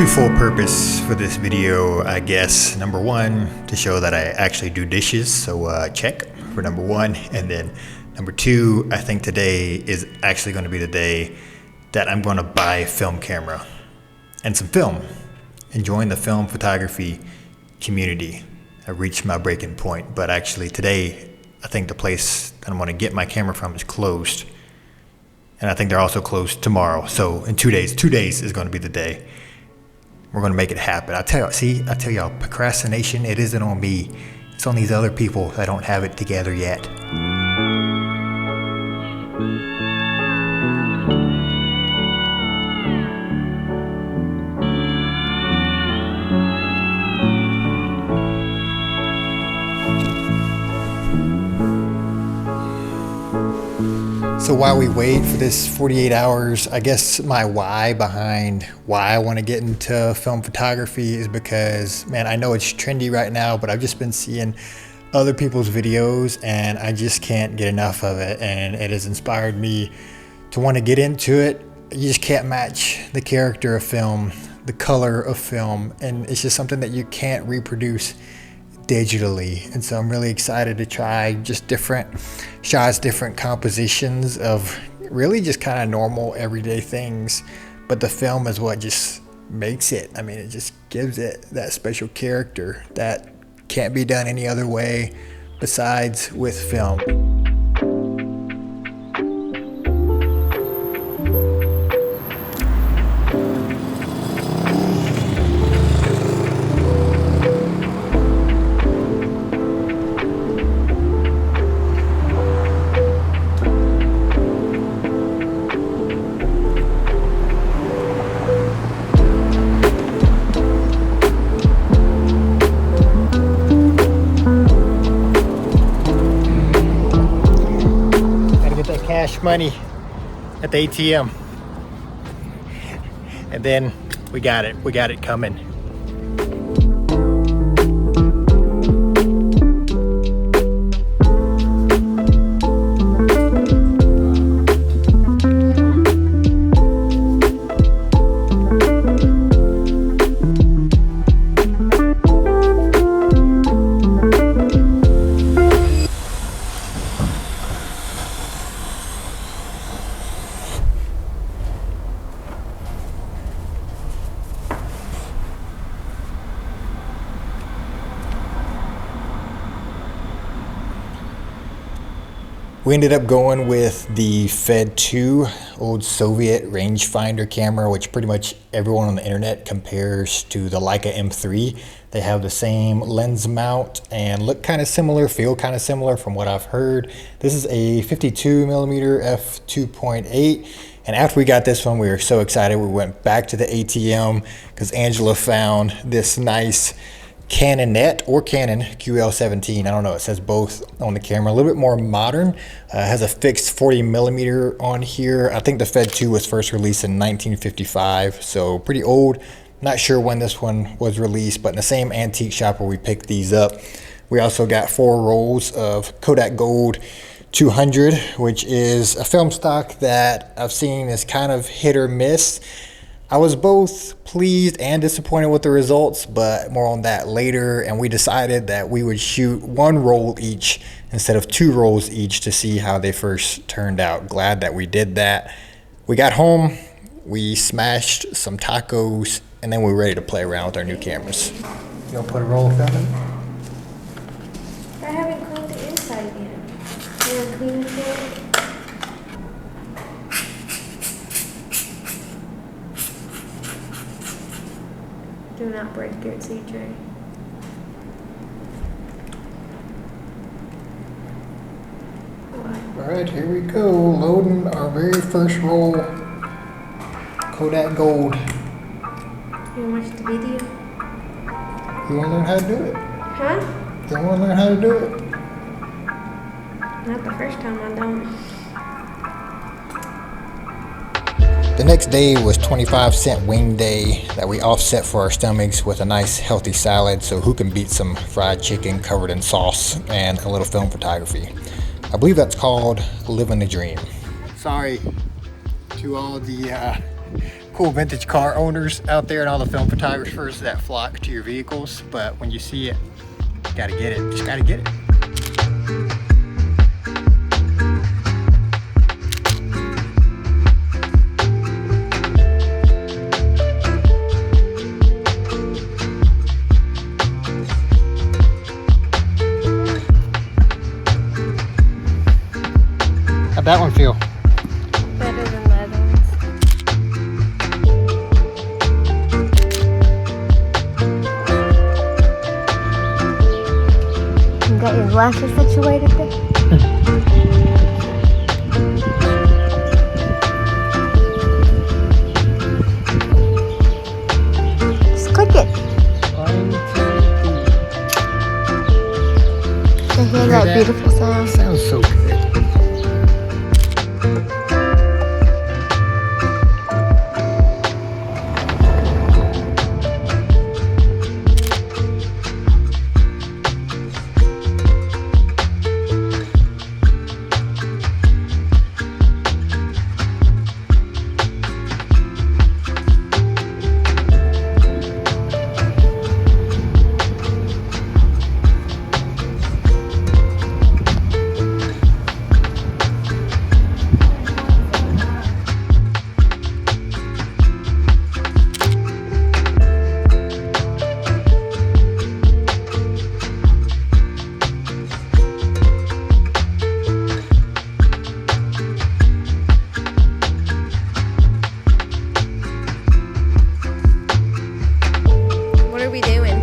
twofold purpose for this video, I guess. Number one, to show that I actually do dishes, so check for number one. And then number two, I think today is actually going to be the day that I'm going to buy a film camera and some film. Enjoying the film photography community. I reached my breaking point, but actually today, I think the place that I'm going to get my camera from is closed. And I think they're also closed tomorrow. So in 2 days is going to be the day. We're going to make it happen. I tell y'all, procrastination, it isn't on me. It's on these other people that don't have it together yet. So while we wait for this 48 hours, I guess my why behind why I want to get into film photography is because, man, I know it's trendy right now, but I've just been seeing other people's videos and I just can't get enough of it. And it has inspired me to want to get into it. You just can't match the character of film, the color of film, and it's just something that you can't reproduce digitally. And so I'm really excited to try just different shots, different compositions of really just kind of normal everyday things, but the film is what just makes it. I mean, it just gives it that special character that can't be done any other way besides with film. Cash money at the ATM, and then we got it coming. We ended up going with the Fed 2 old Soviet rangefinder camera, which pretty much everyone on the internet compares to the Leica M3. They have the same lens mount and look kind of similar, feel kind of similar from what I've heard. This is a 52mm f2.8. And after we got this one, we were so excited. We went back to the ATM because Angela found this nice Canonet or Canon QL17. I don't know, it says both on the camera. A little bit more modern. Has a fixed 40mm on here. I think the Fed 2 was first released in 1955, so pretty old. Not sure when this one was released, but in the same antique shop where we picked these up, we also got 4 rolls of Kodak Gold 200, which is a film stock that I've seen is kind of hit or miss. I was both pleased and disappointed with the results, but more on that later. And we decided that we would shoot 1 roll each instead of 2 rolls each to see how they first turned out. Glad that we did that. We got home, we smashed some tacos, and then we were ready to play around with our new cameras. You gonna put a roll of film in? I haven't cleaned the inside yet. You wanna clean it yet? Do not break it, CJ. All right, here we go. Loading our very first roll. Kodak Gold. You wanna watch the video? You wanna learn how to do it? Huh? You wanna learn how to do it? Not the first time I don't. The next day was 25-cent wing day that we offset for our stomachs with a nice healthy salad, so who can beat some fried chicken covered in sauce and a little film photography. I believe that's called living the dream. Sorry to all the cool vintage car owners out there and all the film photographers that flock to your vehicles, but when you see it, you gotta get it. Just gotta get it. How'd that one feel? Better than the other ones. You got your glasses situated there? Just click it. To hear that beautiful sound. Sounds so good. What are we doing?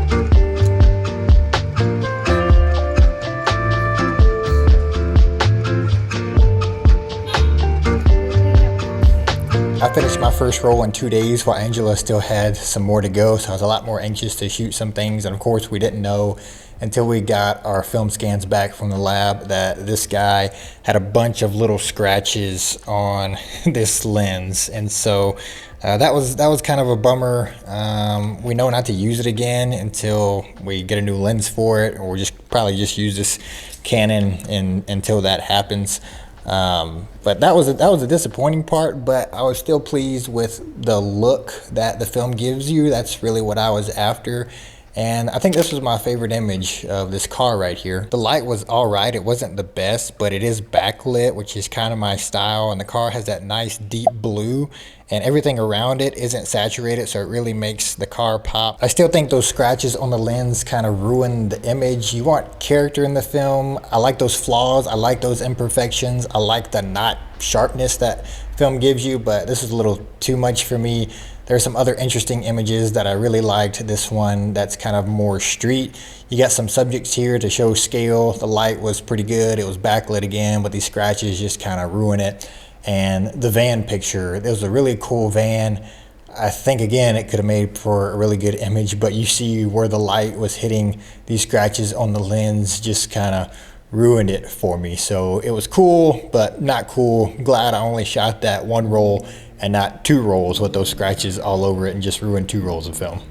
I finished my first roll in 2 days while Angela still had some more to go, so I was a lot more anxious to shoot some things. And of course, we didn't know until we got our film scans back from the lab that this guy had a bunch of little scratches on this lens. And so that was kind of a bummer. We know not to use it again until we get a new lens for it, or we'll probably just use this Canon until that happens. But that was a disappointing part, but I was still pleased with the look that the film gives you. That's really what I was after. And I think this was my favorite image of this car right here. The light was all right. It wasn't the best, but it is backlit, which is kind of my style. And the car has that nice deep blue, and everything around it isn't saturated, so it really makes the car pop. I still think those scratches on the lens kind of ruin the image. You want character in the film. I like those flaws. I like those imperfections. I like the not sharpness that film gives you, but this is a little too much for me. There are some other interesting images that I really liked. This one that's kind of more street. You got some subjects here to show scale. The light was pretty good. It was backlit again, but these scratches just kind of ruin it. And the van picture, there was a really cool van. I think, again, it could have made for a really good image, but you see where the light was hitting these scratches on the lens just kind of ruined it for me. So it was cool, but not cool. Glad I only shot that one roll and not 2 rolls with those scratches all over it and just ruined 2 rolls of film.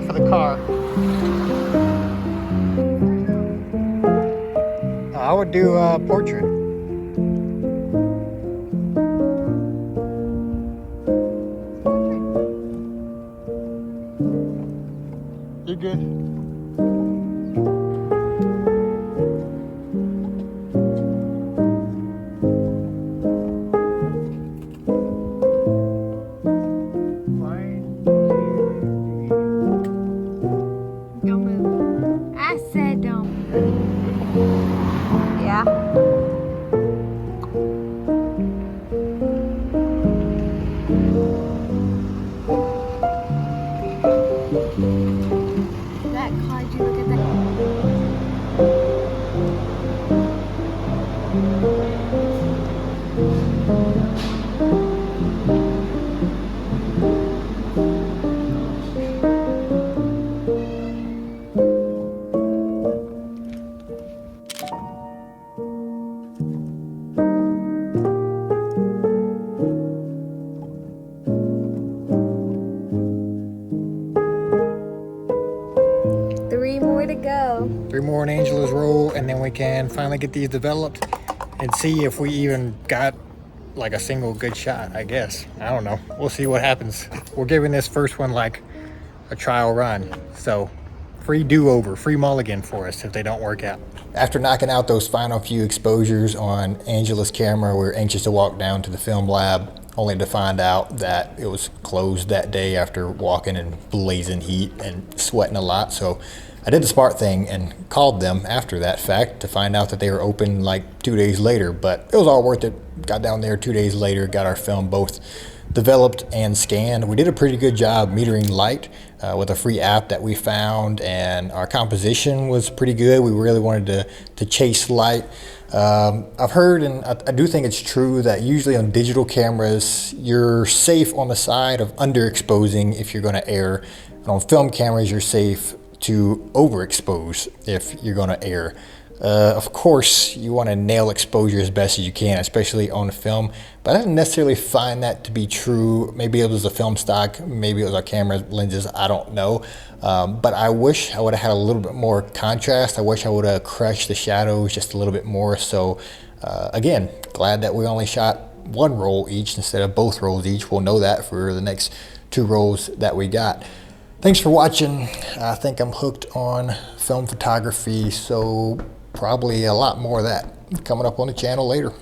For the car. I would do a portrait. You good? that car. Did you look at that? 3 more to go. 3 more in Angela's roll, and then we can finally get these developed and see if we even got like a single good shot, I guess. I don't know. We'll see what happens. We're giving this first one like a trial run. So free do-over, free mulligan for us if they don't work out. After knocking out those final few exposures on Angela's camera, we were anxious to walk down to the film lab, only to find out that it was closed that day after walking in blazing heat and sweating a lot. So I did the smart thing and called them after that fact to find out that they were open like 2 days later, but it was all worth it. Got down there 2 days later, got our film both developed and scanned. We did a pretty good job metering light with a free app that we found, and our composition was pretty good. We really wanted to chase light. I've heard, and I do think it's true, that usually on digital cameras, you're safe on the side of underexposing if you're going to err. And on film cameras, you're safe to overexpose if you're going to err. Of course, you want to nail exposure as best as you can, especially on film, but I didn't necessarily find that to be true. Maybe it was the film stock, maybe it was our camera lenses, I don't know. But I wish I would have had a little bit more contrast. I wish I would have crushed the shadows just a little bit more. So again, glad that we only shot 1 roll each instead of both rolls each. We'll know that for the next 2 rolls that we got. Thanks for watching. I think I'm hooked on film photography, so probably a lot more of that coming up on the channel later.